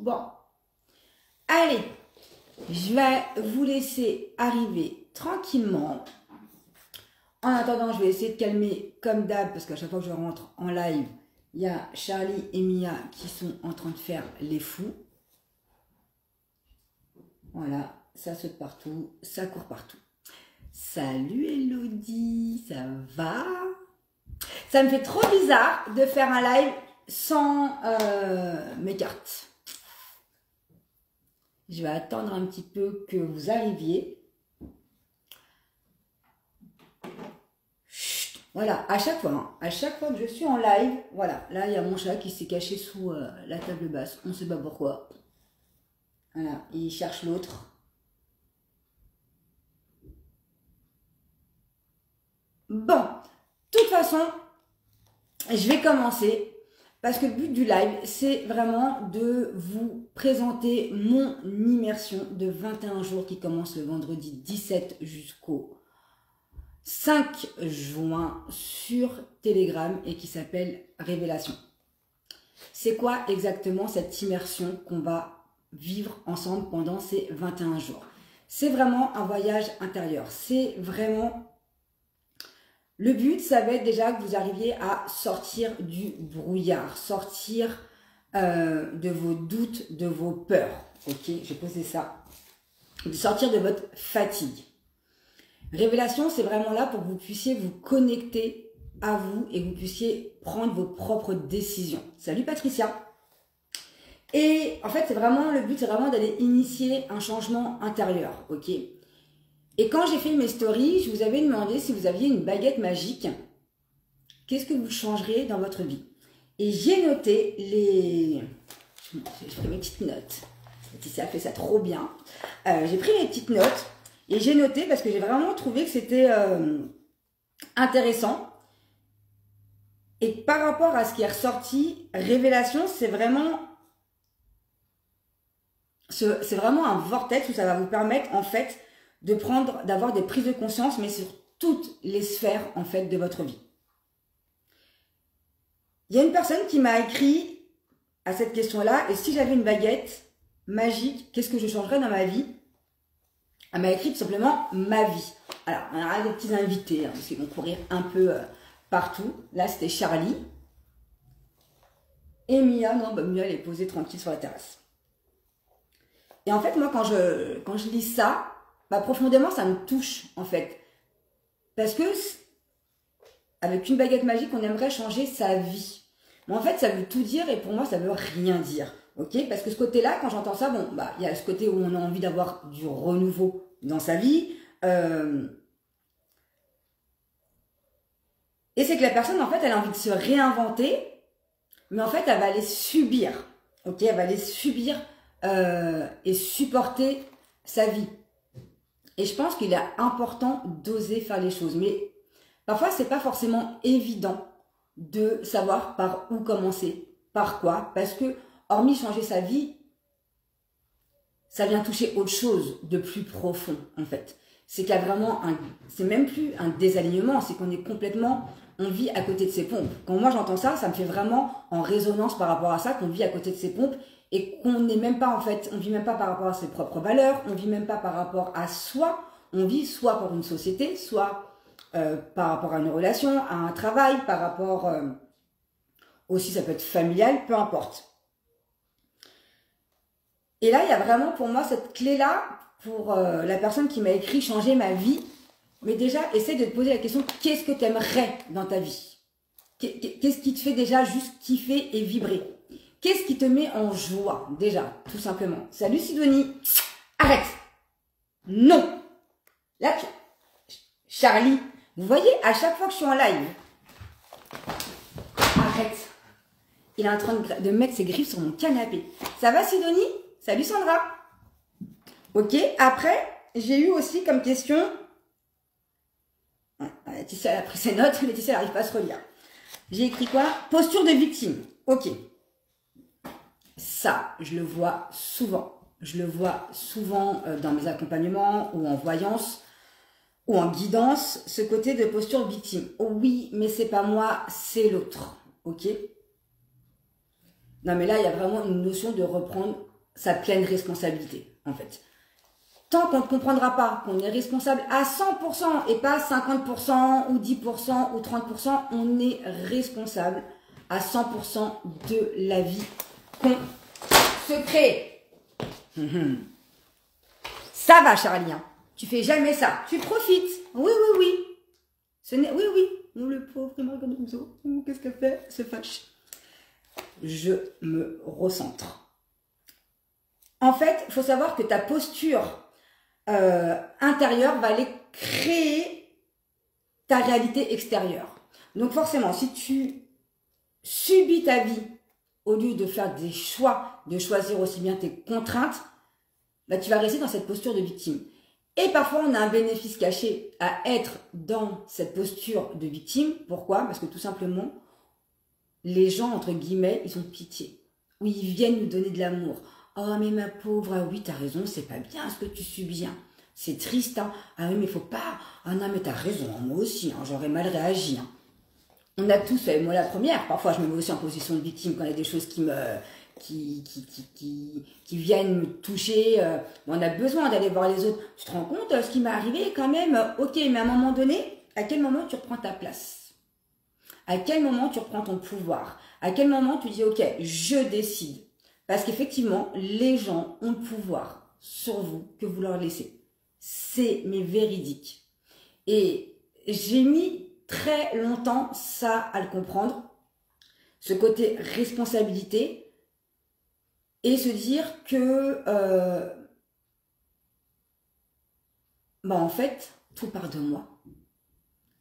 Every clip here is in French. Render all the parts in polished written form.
Bon, allez, je vais vous laisser arriver tranquillement. En attendant, je vais essayer de calmer comme d'hab, parce qu'à chaque fois que je rentre en live, il y a Charlie et Mia qui sont en train de faire les fous. Voilà, ça saute partout, ça court partout. Salut Elodie, ça va? Ça me fait trop bizarre de faire un live sans mes cartes. Je vais attendre un petit peu que vous arriviez. Chut, voilà, à chaque fois que je suis en live, voilà, là il y a mon chat qui s'est caché sous la table basse, on ne sait pas pourquoi. Voilà, il cherche l'autre. Bon, de toute façon, je vais commencer parce que le but du live, c'est vraiment de vous présenter mon immersion de 21 jours qui commence le vendredi 17 jusqu'au 5 juin sur Telegram et qui s'appelle Révélation. C'est quoi exactement cette immersion qu'on va vivre ensemble pendant ces 21 jours? C'est vraiment un voyage intérieur. C'est vraiment... Le but, ça va être déjà que vous arriviez à sortir du brouillard, sortir de vos doutes, de vos peurs. Ok, j'ai posé ça. De sortir de votre fatigue. Révélation, c'est vraiment là pour que vous puissiez vous connecter à vous et que vous puissiez prendre vos propres décisions. Salut Patricia. Et en fait, c'est vraiment le but, c'est vraiment d'aller initier un changement intérieur. Ok. Et quand j'ai fait mes stories, je vous avais demandé si vous aviez une baguette magique, qu'est-ce que vous changeriez dans votre vie? Et j'ai noté les... J'ai pris mes petites notes. Laetitia a fait ça trop bien. J'ai pris mes petites notes et j'ai noté parce que j'ai vraiment trouvé que c'était intéressant. Et par rapport à ce qui est ressorti, révélation, c'est vraiment un vortex où ça va vous permettre en fait d'avoir des prises de conscience, mais sur toutes les sphères, en fait, de votre vie. Il y a une personne qui m'a écrit à cette question-là, et si j'avais une baguette magique, qu'est-ce que je changerais dans ma vie? Elle m'a écrit tout simplement ma vie. Alors, on a des petits invités, hein, parce qu'ils vont courir un peu partout. Là, c'était Charlie. Et Mia, non, bah, Mia, elle est posée tranquille sur la terrasse. Et en fait, moi, quand je lis ça, bah, profondément, ça me touche, en fait. Parce que, avec une baguette magique, on aimerait changer sa vie. Mais en fait, ça veut tout dire et pour moi, ça veut rien dire. Ok? Parce que ce côté-là, quand j'entends ça, bon, bah, il y a ce côté où on a envie d'avoir du renouveau dans sa vie. Et c'est que la personne, en fait, elle a envie de se réinventer, mais en fait, elle va aller subir. Ok? Elle va aller subir et supporter sa vie. Et je pense qu'il est important d'oser faire les choses. Mais parfois, c'est pas forcément évident de savoir par où commencer, par quoi. Parce que, hormis changer sa vie, ça vient toucher autre chose de plus profond, en fait. C'est qu'il y a vraiment c'est même plus un désalignement, c'est qu'on est complètement, on vit à côté de ses pompes. Quand moi j'entends ça, ça me fait vraiment en résonance par rapport à ça, qu'on vit à côté de ses pompes. Et qu'on n'est même pas, en fait, on vit même pas par rapport à ses propres valeurs, on vit même pas par rapport à soi, on vit soit pour une société, soit par rapport à une relation, à un travail, par rapport aussi, ça peut être familial, peu importe. Et là, il y a vraiment pour moi cette clé-là, pour la personne qui m'a écrit « Changer ma vie », mais déjà, essaie de te poser la question « Qu'est-ce que tu aimerais dans ta vie ?» Qu'est-ce qui te fait déjà juste kiffer et vibrer? Qu'est-ce qui te met en joie, déjà, tout simplement? Salut Sidonie. Arrête. Non. Là, Charlie, vous voyez, à chaque fois que je suis en live, arrête. Il est en train de mettre ses griffes sur mon canapé. Ça va Sidonie? Salut Sandra. Ok, après, j'ai eu aussi comme question... Laetitia, elle a pris ses notes, Laetitia, elle n'arrive pas à se relire. J'ai écrit quoi? Posture de victime. Ok. Ça, je le vois souvent. Je le vois souvent dans mes accompagnements ou en voyance ou en guidance, ce côté de posture victime. Oh oui, mais c'est pas moi, c'est l'autre. Ok? Non, mais là, il y a vraiment une notion de reprendre sa pleine responsabilité, en fait. Tant qu'on ne comprendra pas qu'on est responsable à 100% et pas 50% ou 10% ou 30%, on est responsable à 100% de la vie qu'on se crée. Ça va, Charlie, hein. Tu fais jamais ça. Tu profites. Oui, oui, oui. Oui, oui. Oh, le pauvre Margonzo. Qu'est-ce qu'elle fait? Elle se fâche. Je me recentre. En fait, il faut savoir que ta posture intérieure va aller créer ta réalité extérieure. Donc forcément, si tu subis ta vie au lieu de faire des choix, de choisir aussi bien tes contraintes, bah, tu vas rester dans cette posture de victime. Et parfois, on a un bénéfice caché à être dans cette posture de victime. Pourquoi? Parce que tout simplement, les gens, entre guillemets, ils ont pitié. Ou ils viennent nous donner de l'amour. Oh, mais ma pauvre, ah oui, t'as raison, c'est pas bien ce que tu subis. Hein. C'est triste, hein. Ah oui, mais faut pas. Ah non, mais t'as raison, moi aussi, hein, j'aurais mal réagi. Hein. On a tous, moi la première, parfois je me mets aussi en position de victime quand il y a des choses qui viennent me toucher. On a besoin d'aller voir les autres. Tu te rends compte, ce qui m'est arrivé quand même, ok, mais à un moment donné, à quel moment tu reprends ta place? À quel moment tu reprends ton pouvoir? À quel moment tu dis, ok, je décide? Parce qu'effectivement, les gens ont le pouvoir sur vous que vous leur laissez. C'est mais véridique. Et j'ai mis très longtemps ça à le comprendre, ce côté responsabilité, et se dire que, en fait, tout part de moi.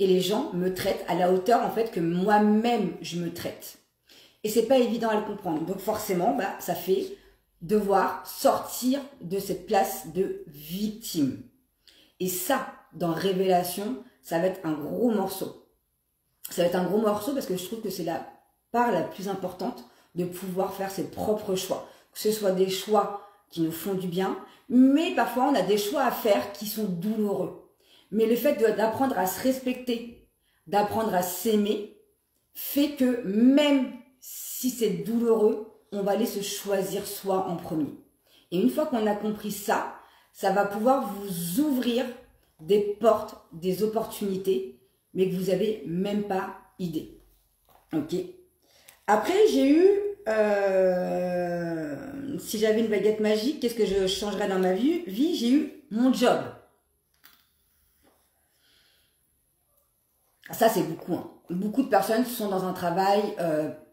Et les gens me traitent à la hauteur, en fait, que moi-même, je me traite. Et c'est pas évident à le comprendre. Donc forcément, ça fait devoir sortir de cette place de victime. Et ça, dans Révélation, ça va être un gros morceau. Ça va être un gros morceau parce que je trouve que c'est la part la plus importante de pouvoir faire ses propres choix. Que ce soit des choix qui nous font du bien, mais parfois on a des choix à faire qui sont douloureux. Mais le fait d'apprendre à se respecter, d'apprendre à s'aimer, fait que même si c'est douloureux, on va aller se choisir soi en premier. Et une fois qu'on a compris ça, ça va pouvoir vous ouvrir des portes, des opportunités, mais que vous n'avez même pas idée. Ok. Après, j'ai eu, si j'avais une baguette magique, qu'est-ce que je changerais dans ma vie? J'ai eu mon job. Ça, c'est beaucoup. Hein. Beaucoup de personnes sont dans un travail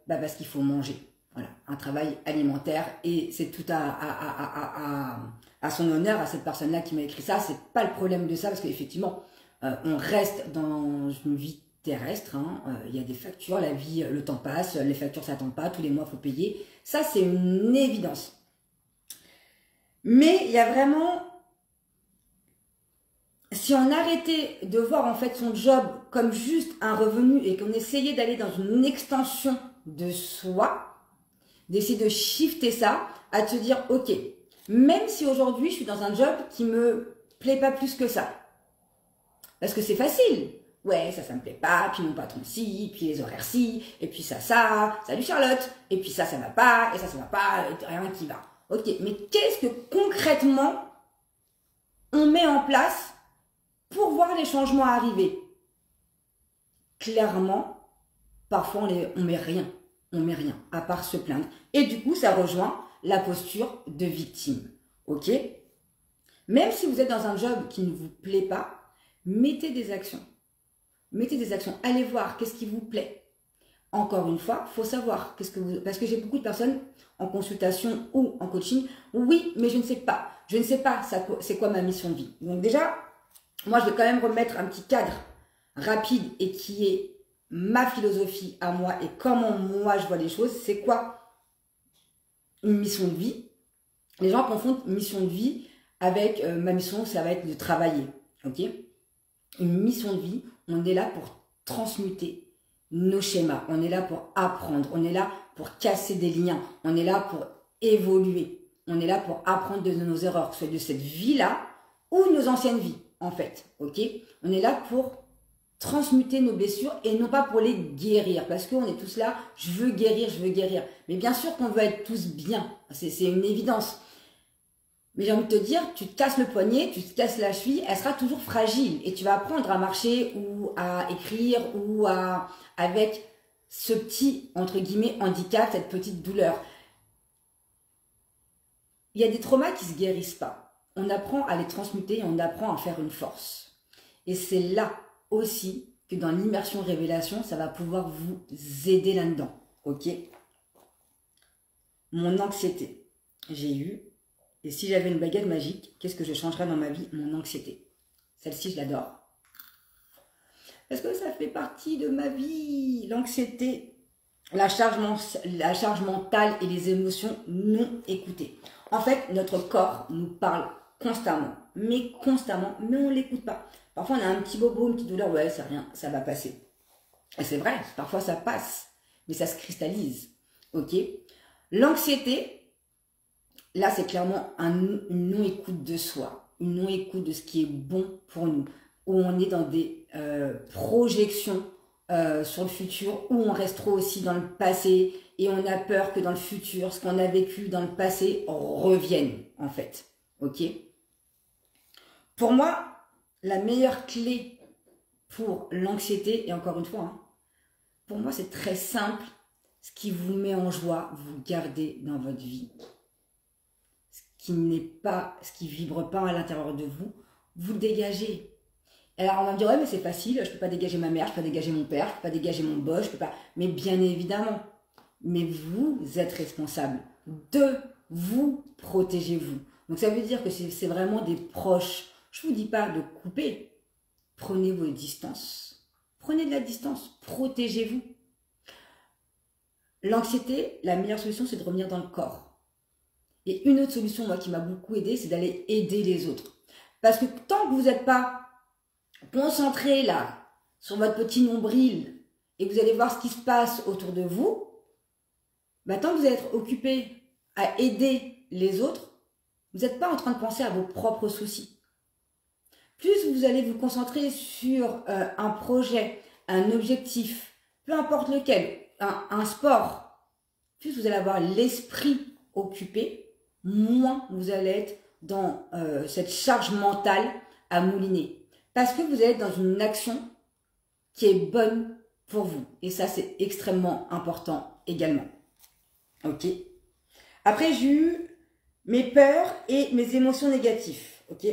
parce qu'il faut manger. Voilà, un travail alimentaire. Et c'est tout à son honneur, à cette personne-là qui m'a écrit ça. C'est pas le problème de ça, parce qu'effectivement, on reste dans une vie terrestre. Hein. Il y a des factures, la vie, le temps passe, les factures, ça n'attend pas. Tous les mois, il faut payer. Ça, c'est une évidence. Mais il y a vraiment... Si on arrêtait de voir en fait son job comme juste un revenu et qu'on essayait d'aller dans une extension de soi, d'essayer de shifter ça, à te dire ok, même si aujourd'hui je suis dans un job qui me plaît pas plus que ça, parce que c'est facile, ouais ça me plaît pas, puis mon patron si, puis les horaires si, et puis ça, salut Charlotte, et puis ça va pas, et ça va pas, rien qui va. Ok, mais qu'est-ce que concrètement on met en place pour voir les changements arriver? Clairement, parfois on met rien, à part se plaindre. Et du coup, ça rejoint la posture de victime, ok? Même si vous êtes dans un job qui ne vous plaît pas, mettez des actions. Allez voir qu'est-ce qui vous plaît. Encore une fois, il faut savoir parce que j'ai beaucoup de personnes en consultation ou en coaching. Oui, mais je ne sais pas. Je ne sais pas c'est quoi ma mission de vie. Donc déjà, moi, je vais quand même remettre un petit cadre rapide et qui est ma philosophie à moi et comment moi je vois les choses. C'est quoi une mission de vie? Les gens confondent mission de vie avec ma mission, ça va être de travailler. Ok? Une mission de vie, on est là pour transmuter nos schémas. On est là pour apprendre. On est là pour casser des liens. On est là pour évoluer. On est là pour apprendre de nos erreurs, que ce soit de cette vie-là ou de nos anciennes vies. En fait, ok? On est là pour transmuter nos blessures et non pas pour les guérir. Parce qu'on est tous là, je veux guérir, je veux guérir. Mais bien sûr qu'on veut être tous bien, c'est une évidence. Mais j'ai envie de te dire, tu te casses le poignet, tu te casses la cheville, elle sera toujours fragile. Et tu vas apprendre à marcher ou à écrire ou avec ce petit, entre guillemets, handicap, cette petite douleur. Il y a des traumas qui ne se guérissent pas. On apprend à les transmuter et on apprend à faire une force. Et c'est là aussi que dans l'immersion révélation, ça va pouvoir vous aider là-dedans. Ok? Mon anxiété, j'ai eu. Et si j'avais une baguette magique, qu'est-ce que je changerais dans ma vie? Mon anxiété. Celle-ci, je l'adore. Parce que ça fait partie de ma vie. L'anxiété, la charge mentale et les émotions non écoutées. En fait, notre corps nous parle constamment, mais on ne l'écoute pas. Parfois, on a un petit bobo, une petite douleur, ouais, c'est rien, ça va passer. Et c'est vrai, parfois ça passe, mais ça se cristallise. Ok? L'anxiété, là, c'est clairement une non-écoute de soi, une non-écoute de ce qui est bon pour nous, où on est dans des projections sur le futur, où on reste trop aussi dans le passé, et on a peur que dans le futur, ce qu'on a vécu dans le passé revienne, en fait. Ok? Pour moi, la meilleure clé pour l'anxiété, et encore une fois, hein, pour moi, c'est très simple. Ce qui vous met en joie, vous gardez dans votre vie. Ce qui vibre pas à l'intérieur de vous, vous le dégagez. Alors on va me dire, ouais, mais c'est facile, je peux pas dégager ma mère, je peux pas dégager mon père, je peux pas dégager mon boss, je peux pas. Mais bien évidemment, mais vous êtes responsable de vous protéger vous. Donc ça veut dire que c'est vraiment des proches. Je vous dis pas de couper. Prenez vos distances. Prenez de la distance. Protégez-vous. L'anxiété, la meilleure solution, c'est de revenir dans le corps. Et une autre solution, moi, qui m'a beaucoup aidé, c'est d'aller aider les autres. Parce que tant que vous n'êtes pas concentré là, sur votre petit nombril, et que vous allez voir ce qui se passe autour de vous, bah, tant que vous allez être occupé à aider les autres, vous n'êtes pas en train de penser à vos propres soucis. Plus vous allez vous concentrer sur un projet, un objectif, peu importe lequel, un sport, plus vous allez avoir l'esprit occupé, moins vous allez être dans cette charge mentale à mouliner. Parce que vous allez être dans une action qui est bonne pour vous. Et ça, c'est extrêmement important également. Ok. Après, j'ai eu mes peurs et mes émotions négatives. Ok.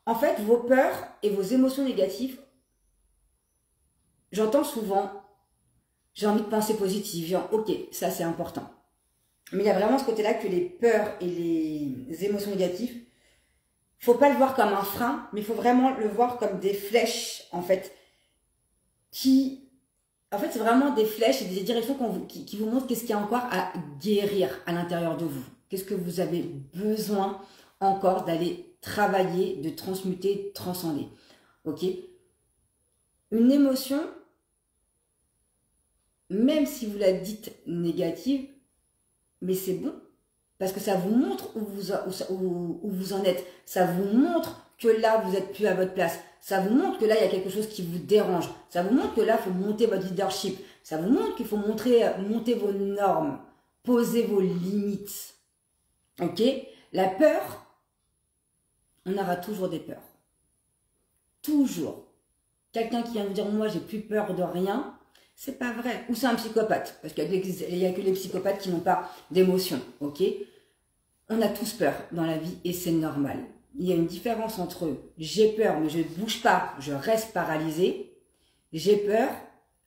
En fait, vos peurs et vos émotions négatives, j'entends souvent, j'ai envie de penser positif, genre, ok, ça c'est important. Mais il y a vraiment ce côté-là que les peurs et les émotions négatives, faut pas le voir comme un frein, mais il faut vraiment le voir comme des flèches, en fait, en fait, c'est vraiment des flèches et des directions qui vous montrent qu'est-ce qu'il y a encore à guérir à l'intérieur de vous. Qu'est-ce que vous avez besoin encore d'aller travailler, de transmuter, de transcender. Ok? Une émotion, même si vous la dites négative, mais c'est bon. Parce que ça vous montre où vous en êtes. Ça vous montre que là, vous n'êtes plus à votre place. Ça vous montre que là, il y a quelque chose qui vous dérange. Ça vous montre que là, il faut monter votre leadership. Ça vous montre qu'il faut monter vos normes. Poser vos limites. Ok? La peur, on aura toujours des peurs. Toujours. Quelqu'un qui vient vous dire, moi, j'ai plus peur de rien, c'est pas vrai. Ou c'est un psychopathe. Parce qu'il n'y a que les psychopathes qui n'ont pas d'émotion. Ok? On a tous peur dans la vie et c'est normal. Il y a une différence entre j'ai peur mais je ne bouge pas, je reste paralysé. J'ai peur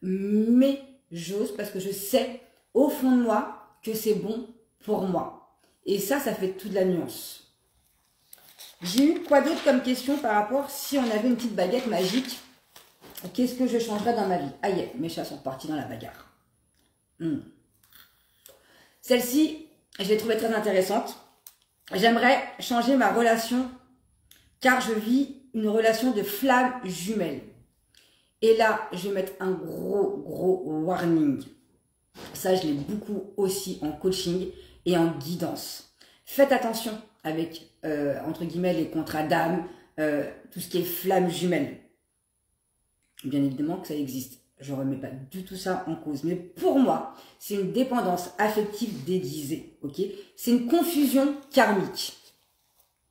mais j'ose parce que je sais au fond de moi que c'est bon pour moi. Et ça fait toute la nuance. J'ai eu quoi d'autre comme question par rapport si on avait une petite baguette magique, qu'est-ce que je changerais dans ma vie? Ah yeah, mes chats sont partis dans la bagarre. Celle-ci, je l'ai trouvée très intéressante. J'aimerais changer ma relation car je vis une relation de flamme jumelle. Et là, je vais mettre un gros warning. Ça, je l'ai beaucoup aussi en coaching et en guidance. Faites attention avec, entre guillemets, les contrats d'âme, tout ce qui est flamme jumelle. Bien évidemment que ça existe. Je ne remets pas du tout ça en cause. Mais pour moi, c'est une dépendance affective déguisée. Ok? C'est une confusion karmique.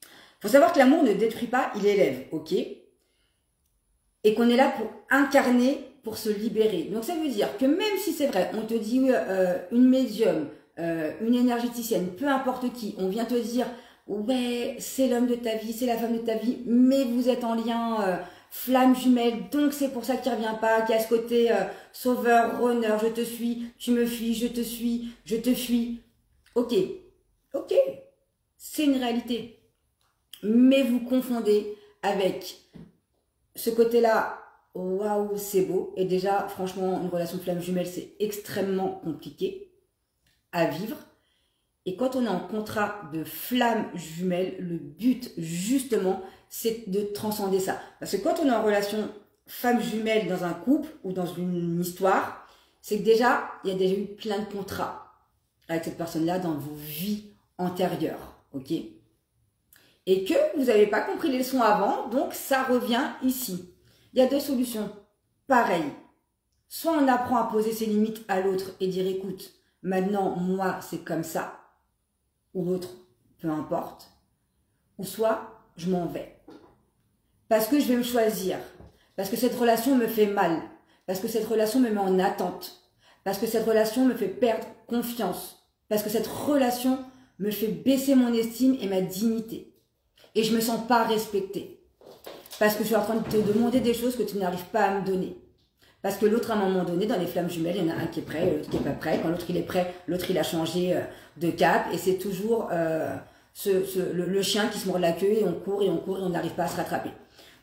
Il faut savoir que l'amour ne détruit pas, il élève. Ok? Et qu'on est là pour incarner, pour se libérer. Donc ça veut dire que même si c'est vrai, on te dit une médium, une énergéticienne, peu importe qui, on vient te dire ouais, c'est l'homme de ta vie, c'est la femme de ta vie, mais vous êtes en lien flamme jumelle, donc c'est pour ça qu'il ne revient pas, qu'il y a ce côté sauveur, runner, je te suis, tu me fuis, je te suis, je te fuis. Ok, ok, c'est une réalité. Mais vous confondez avec ce côté-là, waouh, c'est beau. Et déjà, franchement, une relation flamme jumelle, c'est extrêmement compliqué à vivre. Et quand on est en contrat de flamme jumelle, le but, justement, c'est de transcender ça. Parce que quand on est en relation femme jumelle dans un couple ou dans une histoire, c'est que déjà, il y a déjà eu plein de contrats avec cette personne-là dans vos vies antérieures. Ok ? Et que vous n'avez pas compris les leçons avant, donc ça revient ici. Il y a deux solutions. Pareil. Soit on apprend à poser ses limites à l'autre et dire écoute, maintenant moi c'est comme ça, ou l'autre, peu importe. Ou soit je m'en vais. Parce que je vais me choisir. Parce que cette relation me fait mal. Parce que cette relation me met en attente. Parce que cette relation me fait perdre confiance. Parce que cette relation me fait baisser mon estime et ma dignité. Et je me sens pas respectée. Parce que je suis en train de te demander des choses que tu n'arrives pas à me donner. Parce que l'autre, à un moment donné, dans les flammes jumelles, il y en a un qui est prêt, l'autre qui n'est pas prêt. Quand l'autre il est prêt, l'autre il a changé de cap. Et c'est toujours le chien qui se mord la queue et on court et on court et on n'arrive pas à se rattraper.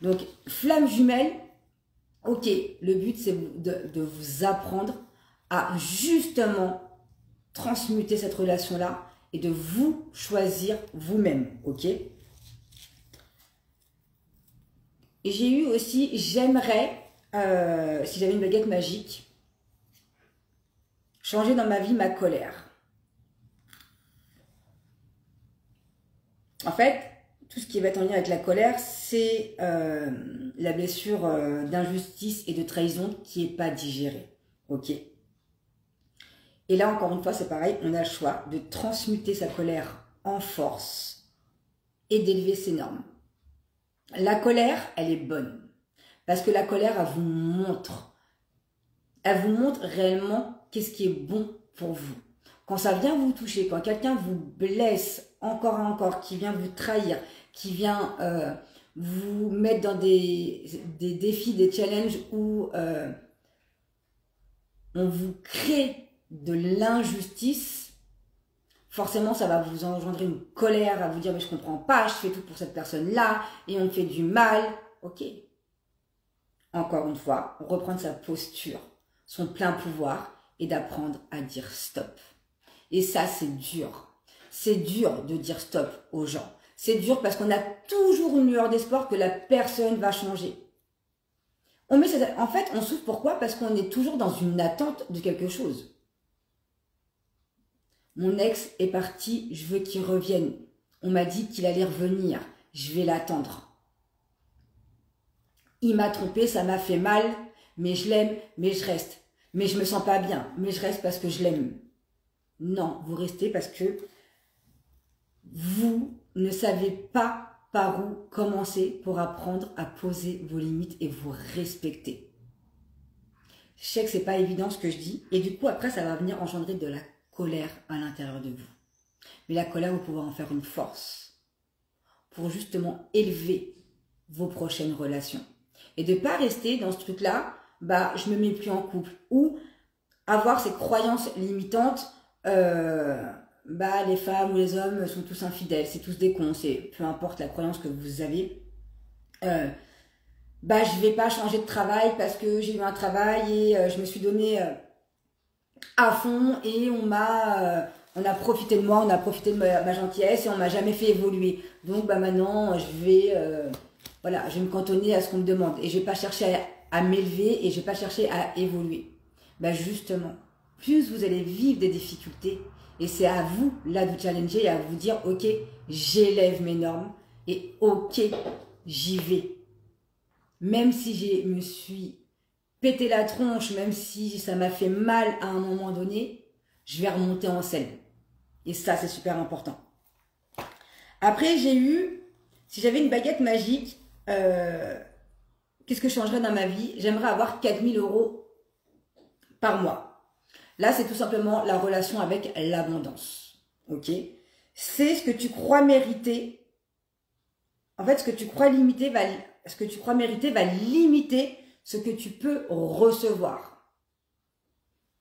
Donc, flamme jumelle, ok, le but c'est de vous apprendre à justement transmuter cette relation-là et de vous choisir vous-même, ok? Et j'ai eu aussi, j'aimerais, si j'avais une baguette magique, changer dans ma vie ma colère. En fait, tout ce qui va être en lien avec la colère, c'est la blessure d'injustice et de trahison qui n'est pas digérée. Ok. Et là, encore une fois, c'est pareil, on a le choix de transmuter sa colère en force et d'élever ses normes. La colère, elle est bonne. Parce que la colère, elle vous montre réellement qu'est-ce qui est bon pour vous. Quand ça vient vous toucher, quand quelqu'un vous blesse encore et encore, qui vient vous trahir, qui vient vous mettre dans des défis, des challenges où on vous crée de l'injustice, forcément ça va vous engendrer une colère, à vous dire mais je comprends pas, je fais tout pour cette personne-là et on me fait du mal. Ok. Encore une fois, reprendre sa posture, son plein pouvoir et d'apprendre à dire stop. Et ça, c'est dur. C'est dur de dire stop aux gens. C'est dur parce qu'on a toujours une lueur d'espoir que la personne va changer. En fait, on souffre pourquoi? Parce qu'on est toujours dans une attente de quelque chose. Mon ex est parti, je veux qu'il revienne. On m'a dit qu'il allait revenir. Je vais l'attendre. Il m'a trompé, ça m'a fait mal, mais je l'aime, mais je reste. Mais je me sens pas bien, mais je reste parce que je l'aime. Non, vous restez parce que vous ne savez pas par où commencer pour apprendre à poser vos limites et vous respecter. Je sais que c'est pas évident ce que je dis, et du coup après ça va venir engendrer de la colère à l'intérieur de vous. Mais la colère, vous pouvez en faire une force pour justement élever vos prochaines relations. Et de ne pas rester dans ce truc-là, bah je me mets plus en couple. Ou avoir ces croyances limitantes, bah les femmes ou les hommes sont tous infidèles, c'est tous des cons, c'est peu importe la croyance que vous avez. Bah je vais pas changer de travail parce que j'ai eu un travail et je me suis donné à fond et on a profité de moi, on a profité de ma gentillesse et on m'a jamais fait évoluer. Donc bah maintenant je vais voilà, je vais me cantonner à ce qu'on me demande et je vais pas chercher à m'élever et je vais pas chercher à évoluer. Bah justement, plus vous allez vivre des difficultés et c'est à vous là de challenger et à vous dire ok, j'élève mes normes et ok, j'y vais. Même si je me suis péter la tronche, même si ça m'a fait mal à un moment donné, je vais remonter en selle. Et ça, c'est super important. Après, j'ai eu, si j'avais une baguette magique, qu'est-ce que je changerais dans ma vie? J'aimerais avoir 4000 € par mois. Là, c'est tout simplement la relation avec l'abondance. Ok? C'est ce que tu crois mériter. En fait, ce que tu crois mériter va limiter ce que tu peux recevoir.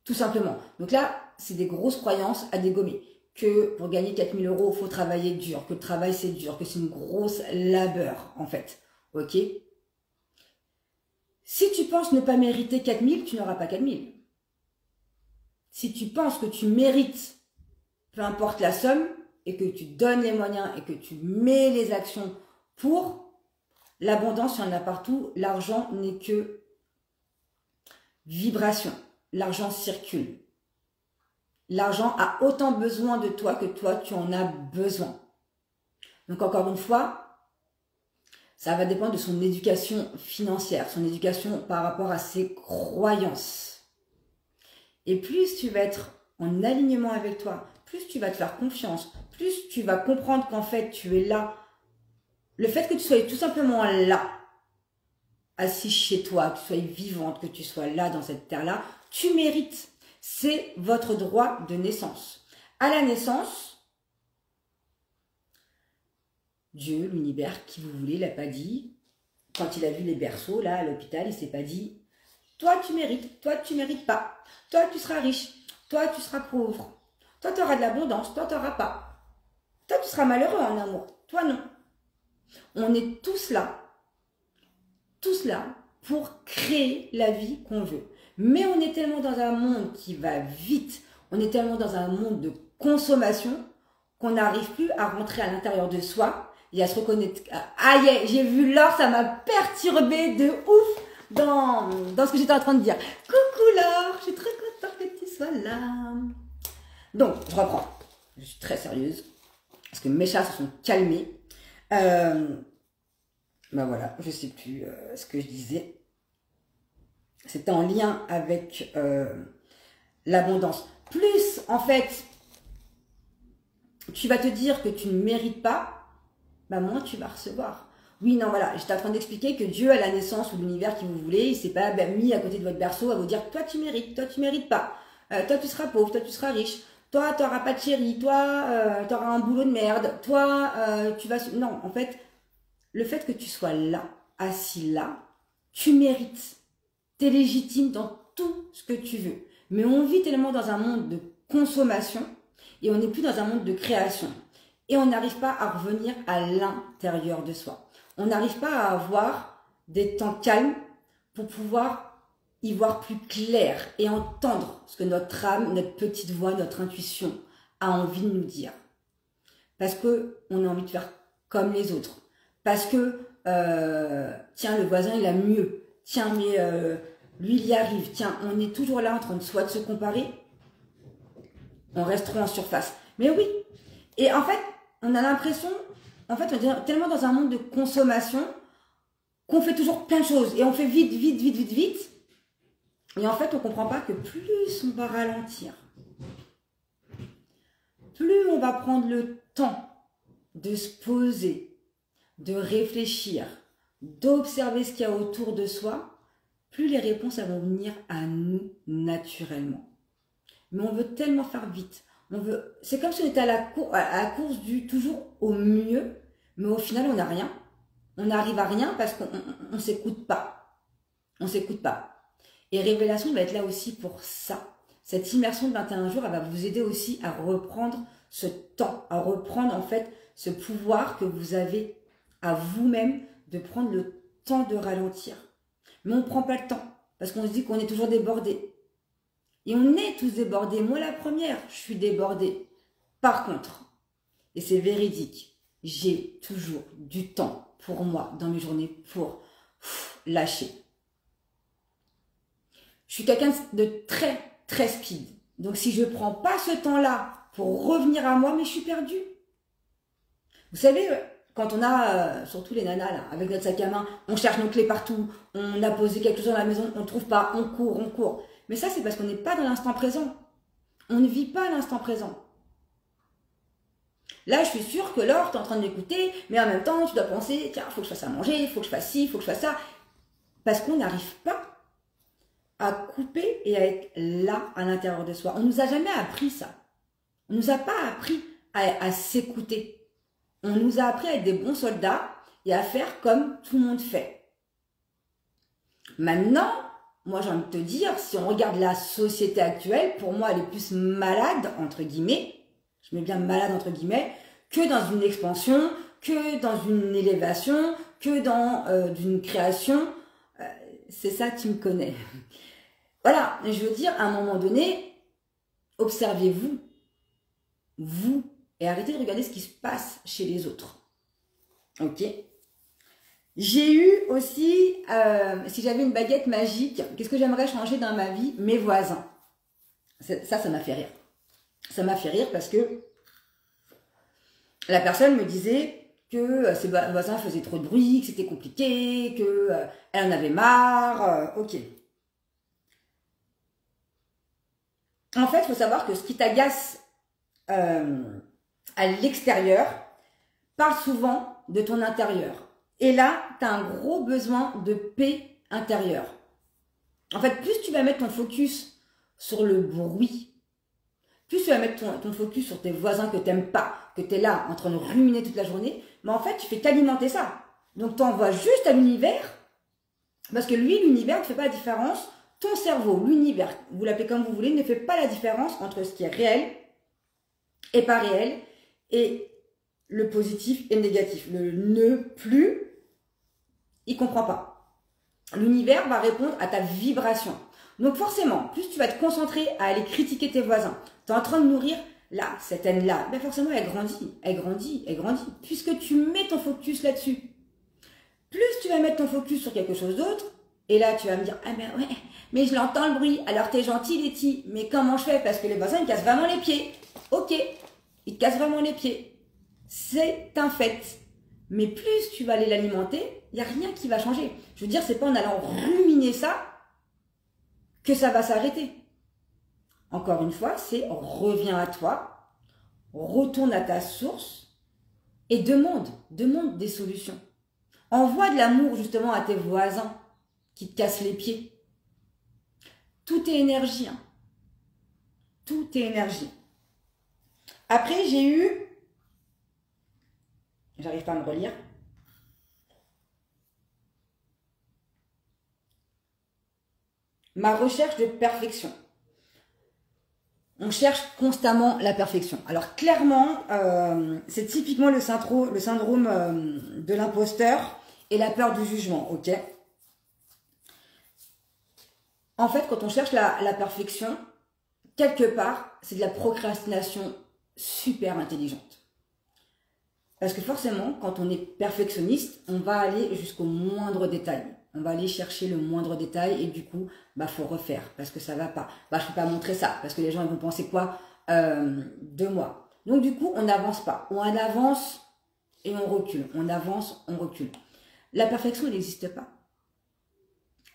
Tout simplement. Donc là, c'est des grosses croyances à dégommer. Que pour gagner 4000 €, il faut travailler dur, que le travail c'est dur, que c'est une grosse labeur, en fait. Ok? Si tu penses ne pas mériter 4000, tu n'auras pas 4000. Si tu penses que tu mérites, peu importe la somme, et que tu donnes les moyens et que tu mets les actions pour, l'abondance, il y en a partout. L'argent n'est que vibration. L'argent circule. L'argent a autant besoin de toi que toi, tu en as besoin. Donc encore une fois, ça va dépendre de son éducation financière, son éducation par rapport à ses croyances. Et plus tu vas être en alignement avec toi, plus tu vas te faire confiance, plus tu vas comprendre qu'en fait tu es là. Le fait que tu sois tout simplement là, assis chez toi, que tu sois vivante, que tu sois là dans cette terre-là, tu mérites. C'est votre droit de naissance. À la naissance, Dieu, l'univers, qui vous voulez, l'a pas dit. Quand il a vu les berceaux, là, à l'hôpital, il s'est pas dit « Toi, tu mérites. Toi, tu mérites pas. Toi, tu seras riche. Toi, tu seras pauvre. Toi, tu auras de l'abondance. Toi, tu n'auras pas. Toi, tu seras malheureux en amour. Toi, non. » On est tous là pour créer la vie qu'on veut. Mais on est tellement dans un monde qui va vite, on est tellement dans un monde de consommation qu'on n'arrive plus à rentrer à l'intérieur de soi et à se reconnaître. Aïe, j'ai vu Laure, ça m'a perturbé de ouf dans ce que j'étais en train de dire. Coucou Laure, je suis très contente que tu sois là. Donc, je reprends. Je suis très sérieuse parce que mes chats se sont calmés. Ben voilà, je sais plus ce que je disais. C'était en lien avec l'abondance. Plus, en fait, tu vas te dire que tu ne mérites pas, ben moins tu vas recevoir. Oui, non, voilà, j'étais en train d'expliquer que Dieu, à la naissance ou l'univers qui vous voulez, il s'est pas mis à côté de votre berceau à vous dire, toi tu mérites pas. Toi tu seras pauvre, toi tu seras riche. Toi, tu n'auras pas de chérie. Toi, tu auras un boulot de merde. Toi, tu vas... Non, en fait, le fait que tu sois là, assis là, tu mérites. Tu es légitime dans tout ce que tu veux. Mais on vit tellement dans un monde de consommation et on n'est plus dans un monde de création. Et on n'arrive pas à revenir à l'intérieur de soi. On n'arrive pas à avoir des temps calmes pour pouvoir y voir plus clair et entendre ce que notre âme, notre petite voix, notre intuition a envie de nous dire. Parce qu'on a envie de faire comme les autres. Parce que, tiens, le voisin, il a mieux. Tiens, mais lui, il y arrive. Tiens, on est toujours là en train de soit de se comparer. On reste trop en surface. Mais oui. Et en fait, on a l'impression, en fait, on est tellement dans un monde de consommation qu'on fait toujours plein de choses. Et on fait vite. Et en fait, on ne comprend pas que plus on va ralentir, plus on va prendre le temps de se poser, de réfléchir, d'observer ce qu'il y a autour de soi, plus les réponses elles vont venir à nous naturellement. Mais on veut tellement faire vite. C'est comme si on était à la course du toujours au mieux, mais au final, on n'a rien. On n'arrive à rien parce qu'on ne s'écoute pas. On ne s'écoute pas. Et Révélation va être là aussi pour ça. Cette immersion de 21 jours, elle va vous aider aussi à reprendre ce temps, à reprendre en fait ce pouvoir que vous avez à vous-même de prendre le temps de ralentir. Mais on ne prend pas le temps parce qu'on se dit qu'on est toujours débordé. Et on est tous débordés. Moi, la première, je suis débordée. Par contre, et c'est véridique, j'ai toujours du temps pour moi dans mes journées pour lâcher. Je suis quelqu'un de très, très speed. Donc, si je ne prends pas ce temps-là pour revenir à moi, mais je suis perdue. Vous savez, quand on a, surtout les nanas, là, avec notre sac à main, on cherche nos clés partout, on a posé quelque chose dans la maison, on ne trouve pas, on court, on court. Mais ça, c'est parce qu'on n'est pas dans l'instant présent. On ne vit pas l'instant présent. Là, je suis sûre que Laure, tu es en train de m'écouter, mais en même temps, tu dois penser, tiens, il faut que je fasse à manger, il faut que je fasse ci, il faut que je fasse ça. Parce qu'on n'arrive pas à couper et à être là, à l'intérieur de soi. On ne nous a jamais appris ça. On ne nous a pas appris à s'écouter. On nous a appris à être des bons soldats et à faire comme tout le monde fait. Maintenant, moi j'ai envie de te dire, si on regarde la société actuelle, pour moi elle est plus malade, entre guillemets, je mets bien malade entre guillemets, que dans une expansion, que dans une élévation, que dans une création. C'est ça, tu me connais. Voilà, je veux dire, à un moment donné, observez-vous, vous, et arrêtez de regarder ce qui se passe chez les autres. Ok? J'ai eu aussi, si j'avais une baguette magique, qu'est-ce que j'aimerais changer dans ma vie? Mes voisins. Ça m'a fait rire. Ça m'a fait rire parce que la personne me disait que ses voisins faisaient trop de bruit, que c'était compliqué, qu'elle en avait marre. Ok. En fait, il faut savoir que ce qui t'agace à l'extérieur parle souvent de ton intérieur. Et là, tu as un gros besoin de paix intérieure. En fait, plus tu vas mettre ton focus sur le bruit, plus tu vas mettre ton focus sur tes voisins que tu n'aimes pas, que tu es là en train de ruminer toute la journée, mais en fait, tu fais qu'alimenter ça. Donc, tu envoies juste à l'univers, parce que lui, l'univers ne fait pas la différence. Ton cerveau, l'univers, vous l'appelez comme vous voulez, ne fait pas la différence entre ce qui est réel et pas réel, et le positif et le négatif. Le ne plus, il ne comprend pas. L'univers va répondre à ta vibration. Donc forcément, plus tu vas te concentrer à aller critiquer tes voisins, tu es en train de nourrir là, cette haine-là, ben forcément elle grandit, elle grandit, elle grandit, puisque tu mets ton focus là-dessus. Plus tu vas mettre ton focus sur quelque chose d'autre, et là tu vas me dire, ah ben ouais, mais je l'entends le bruit, alors t'es gentil Letty, mais comment je fais? Parce que les voisins ils cassent vraiment les pieds. Ok, ils te cassent vraiment les pieds. C'est un fait. Mais plus tu vas aller l'alimenter, il n'y a rien qui va changer. Je veux dire, c'est pas en allant ruminer ça que ça va s'arrêter. Encore une fois, c'est reviens à toi, retourne à ta source et demande des solutions. Envoie de l'amour justement à tes voisins qui te cassent les pieds. Tout est énergie. Hein. Tout est énergie. Après, j'ai eu... J'arrive pas à me relire. Ma recherche de perfection. On cherche constamment la perfection. Alors clairement, c'est typiquement le syndrome de l'imposteur et la peur du jugement, ok? En fait, quand on cherche la perfection, quelque part, c'est de la procrastination super intelligente. Parce que forcément, quand on est perfectionniste, on va aller jusqu'au moindre détail. On va aller chercher le moindre détail et du coup, bah faut refaire parce que ça va pas. Bah je peux pas montrer ça parce que les gens ils vont penser quoi de moi. Donc du coup, on n'avance pas. On avance et on recule. On avance, on recule. La perfection, elle n'existe pas.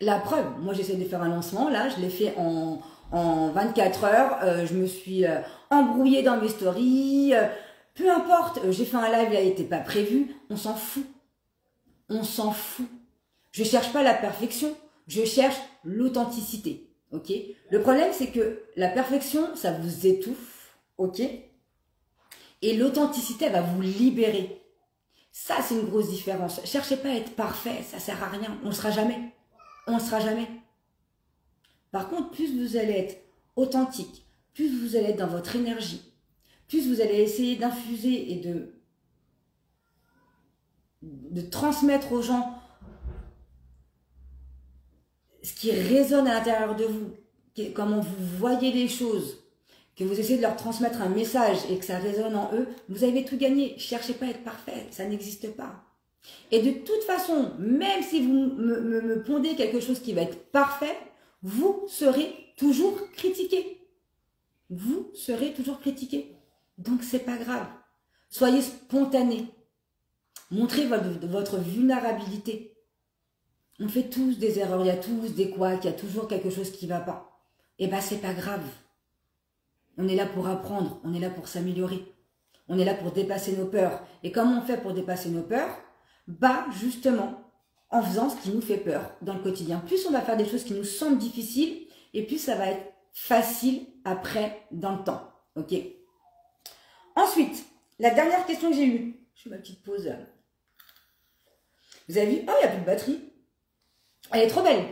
La preuve, moi j'essaie de faire un lancement, là, je l'ai fait en 24 heures. Je me suis embrouillée dans mes stories. Peu importe, j'ai fait un live, il n'était pas prévu. On s'en fout. On s'en fout. Je cherche pas la perfection, je cherche l'authenticité, ok? Le problème, c'est que la perfection, ça vous étouffe, ok? Et l'authenticité, elle va vous libérer. Ça, c'est une grosse différence. Cherchez pas à être parfait, ça sert à rien. On ne sera jamais. On ne sera jamais. Par contre, plus vous allez être authentique, plus vous allez être dans votre énergie, plus vous allez essayer d'infuser et de transmettre aux gens ce qui résonne à l'intérieur de vous, comment vous voyez les choses, que vous essayez de leur transmettre un message et que ça résonne en eux, vous avez tout gagné. Cherchez pas à être parfait, ça n'existe pas. Et de toute façon, même si vous me pondez quelque chose qui va être parfait, vous serez toujours critiqué. Vous serez toujours critiqué. Donc c'est pas grave. Soyez spontané. Montrez votre vulnérabilité. On fait tous des erreurs, il y a tous des couacs, il y a toujours quelque chose qui ne va pas. Et bien, c'est pas grave. On est là pour apprendre, on est là pour s'améliorer. On est là pour dépasser nos peurs. Et comment on fait pour dépasser nos peurs? Bah, justement, en faisant ce qui nous fait peur dans le quotidien. Plus on va faire des choses qui nous semblent difficiles, et plus ça va être facile après dans le temps. Ok? Ensuite, la dernière question que j'ai eue. Je fais ma petite pause. Vous avez vu? Oh, il n'y a plus de batterie. Elle est trop belle.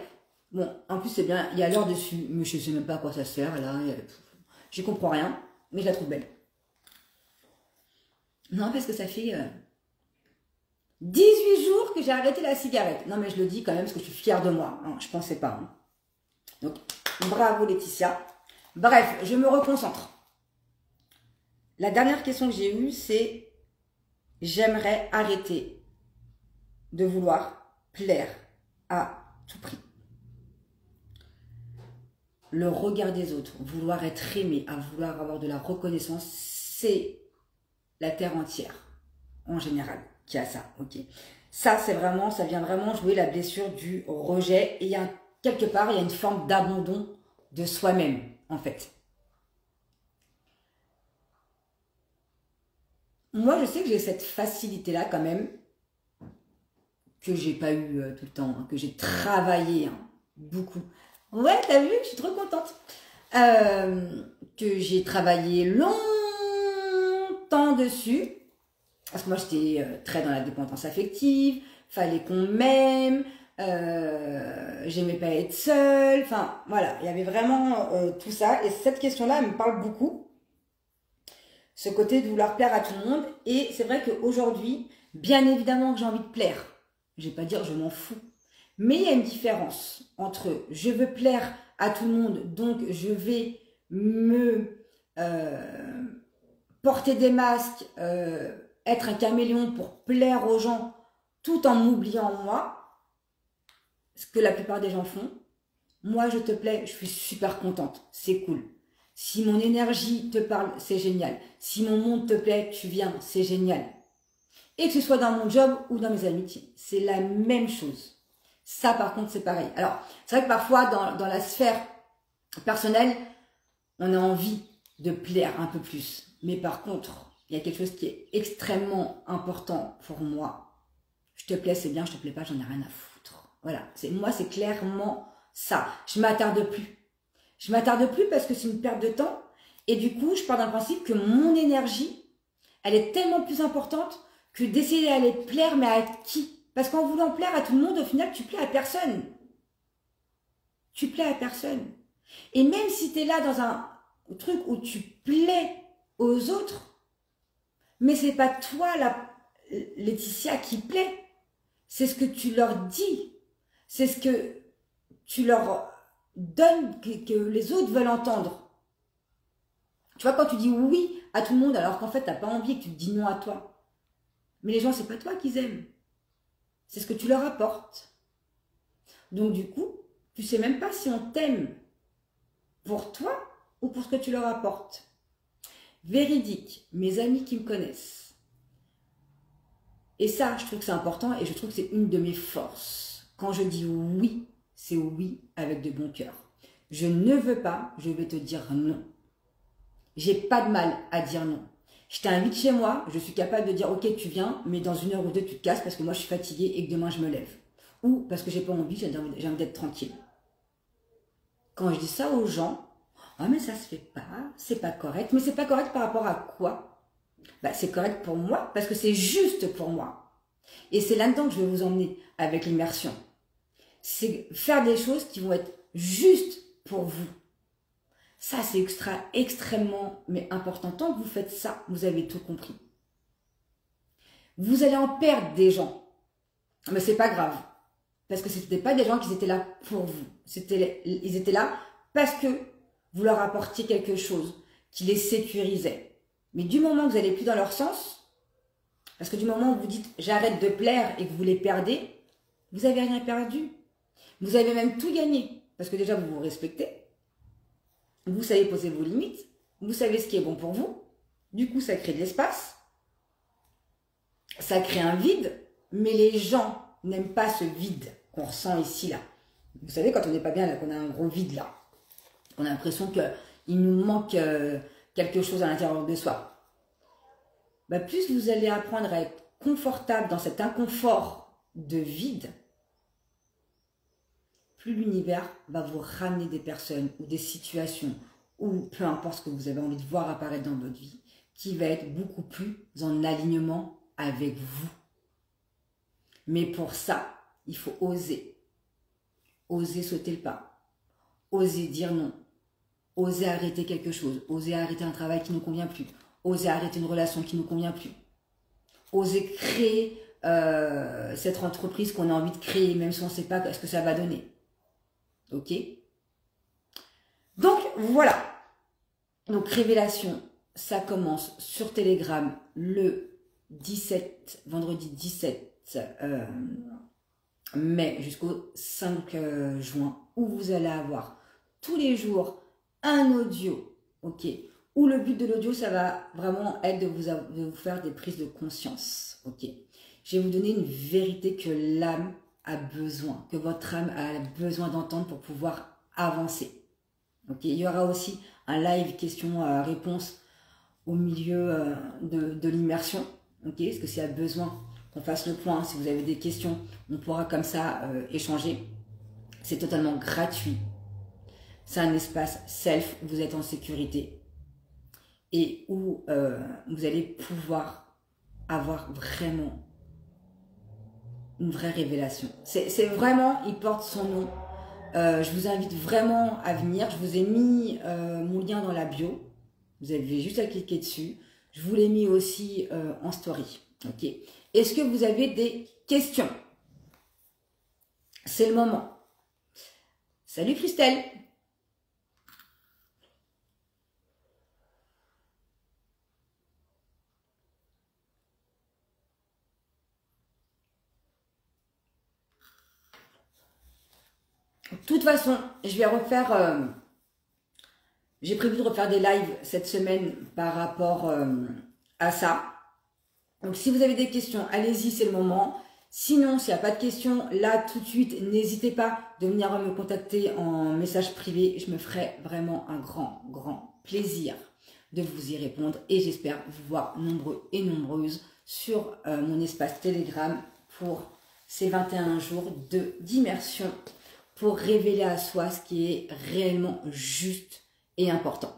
Bon, en plus, c'est bien. Il y a l'heure dessus. Mais je ne sais même pas à quoi ça sert. Là, j'y comprends rien. Mais je la trouve belle. Non, parce que ça fait 18 jours que j'ai arrêté la cigarette. Non, mais je le dis quand même parce que je suis fière de moi. Hein, je ne pensais pas. Hein. Donc, bravo Laetitia. Bref, je me reconcentre. La dernière question que j'ai eue, c'est j'aimerais arrêter de vouloir plaire à tout prix. Le regard des autres, vouloir être aimé, à vouloir avoir de la reconnaissance, c'est la terre entière, en général, qui a ça, ok. Ça, c'est vraiment, ça vient vraiment jouer la blessure du rejet. Et il y a quelque part, il y a une forme d'abandon de soi-même, en fait. Moi, je sais que j'ai cette facilité-là, quand même, que j'ai pas eu tout le temps, hein, que j'ai travaillé beaucoup. Ouais, t'as vu, je suis trop contente. Que j'ai travaillé longtemps dessus. Parce que moi, j'étais très dans la dépendance affective. Fallait qu'on m'aime. J'aimais pas être seule. Enfin, voilà, il y avait vraiment tout ça. Et cette question-là, elle me parle beaucoup. Ce côté de vouloir plaire à tout le monde. Et c'est vrai qu'aujourd'hui, bien évidemment que j'ai envie de plaire. Je vais pas dire je m'en fous. Mais il y a une différence entre je veux plaire à tout le monde, donc je vais me porter des masques, être un caméléon pour plaire aux gens tout en m'oubliant moi, ce que la plupart des gens font. Moi, je te plais, je suis super contente, c'est cool. Si mon énergie te parle, c'est génial. Si mon monde te plaît, tu viens, c'est génial. Et que ce soit dans mon job ou dans mes amitiés, c'est la même chose. Ça, par contre, c'est pareil. Alors, c'est vrai que parfois, dans la sphère personnelle, on a envie de plaire un peu plus. Mais par contre, il y a quelque chose qui est extrêmement important pour moi. Je te plais, c'est bien, je te plais pas, j'en ai rien à foutre. Voilà, moi, c'est clairement ça. Je m'attarde plus. Je m'attarde plus parce que c'est une perte de temps. Et du coup, je pars d'un principe que mon énergie, elle est tellement plus importante que d'essayer d'aller plaire, mais à qui? Parce qu'en voulant plaire à tout le monde, au final, tu plais à personne. Tu plais à personne. Et même si tu es là dans un truc où tu plais aux autres, mais c'est pas toi, Laetitia, qui plaît. C'est ce que tu leur dis. C'est ce que tu leur donnes, que les autres veulent entendre. Tu vois, quand tu dis oui à tout le monde, alors qu'en fait, tu n'as pas envie et que tu te dis non à toi. Mais les gens, c'est pas toi qu'ils aiment. C'est ce que tu leur apportes. Donc du coup, tu sais même pas si on t'aime pour toi ou pour ce que tu leur apportes. Véridique, mes amis qui me connaissent. Et ça, je trouve que c'est important et je trouve que c'est une de mes forces. Quand je dis oui, c'est oui avec de bon cœur. Je ne veux pas, je vais te dire non. J'ai pas de mal à dire non. Je t'invite chez moi, je suis capable de dire ok tu viens, mais dans 1 heure ou 2 tu te casses parce que moi je suis fatiguée et que demain je me lève. Ou parce que j'ai pas envie, j'ai envie d'être tranquille. Quand je dis ça aux gens, ah mais ça se fait pas, c'est pas correct. Mais c'est pas correct par rapport à quoi? Bah, c'est correct pour moi parce que c'est juste pour moi. Et c'est là-dedans que je vais vous emmener avec l'immersion. C'est faire des choses qui vont être justes pour vous. Ça, c'est extrêmement mais important. Tant que vous faites ça, vous avez tout compris. Vous allez en perdre des gens. Mais c'est pas grave. Parce que ce n'étaient pas des gens qui étaient là pour vous. Ils étaient là parce que vous leur apportiez quelque chose qui les sécurisait. Mais du moment que vous n'allez plus dans leur sens, parce que du moment où vous dites j'arrête de plaire et que vous les perdez, vous n'avez rien perdu. Vous avez même tout gagné. Parce que déjà, vous vous respectez. Vous savez poser vos limites. Vous savez ce qui est bon pour vous. Du coup, ça crée de l'espace. ça crée un vide, mais les gens n'aiment pas ce vide qu'on ressent ici, là. Vous savez, quand on n'est pas bien, là, qu'on a un gros vide, là, on a l'impression qu'il nous manque quelque chose à l'intérieur de soi. Bah, plus vous allez apprendre à être confortable dans cet inconfort de vide, plus l'univers va vous ramener des personnes ou des situations ou peu importe ce que vous avez envie de voir apparaître dans votre vie, qui va être beaucoup plus en alignement avec vous. Mais pour ça, il faut oser. Oser sauter le pas. Oser dire non. Oser arrêter quelque chose. Oser arrêter un travail qui ne nous convient plus. Oser arrêter une relation qui ne nous convient plus. Oser créer cette entreprise qu'on a envie de créer, même si on ne sait pas ce que ça va donner. Ok? Donc, voilà. Donc, révélation, ça commence sur Telegram le 17, vendredi 17 mai jusqu'au 5 juin, où vous allez avoir tous les jours un audio, ok? Où le but de l'audio, ça va vraiment être de vous faire des prises de conscience, ok? Je vais vous donner une vérité que l'âme a besoin, que votre âme a besoin d'entendre pour pouvoir avancer. Ok, il y aura aussi un live questions-réponses au milieu de l'immersion. Ok, parce que s'il y a besoin qu'on fasse le point, si vous avez des questions, on pourra comme ça échanger. C'est totalement gratuit. C'est un espace self où vous êtes en sécurité et où vous allez pouvoir avoir vraiment une vraie révélation. C'est vraiment, il porte son nom. Je vous invite vraiment à venir. Je vous ai mis mon lien dans la bio. Vous avez juste à cliquer dessus. Je vous l'ai mis aussi en story. Ok. Est-ce que vous avez des questions? C'est le moment. Salut Christelle. De toute façon, je vais refaire... j'ai prévu de refaire des lives cette semaine par rapport à ça. Donc, si vous avez des questions, allez-y, c'est le moment. Sinon, s'il n'y a pas de questions, là, tout de suite, n'hésitez pas de venir me contacter en message privé. Je me ferai vraiment un grand, grand plaisir de vous y répondre. Et j'espère vous voir nombreux et nombreuses sur mon espace Telegram pour ces 21 jours d'immersion pour révéler à soi ce qui est réellement juste et important.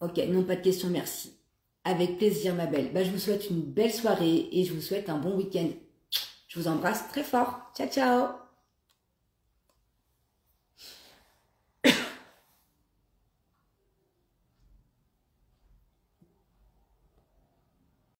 Ok, non, pas de questions, merci. Avec plaisir, ma belle. Bah, je vous souhaite une belle soirée et je vous souhaite un bon week-end. Je vous embrasse très fort. Ciao, ciao.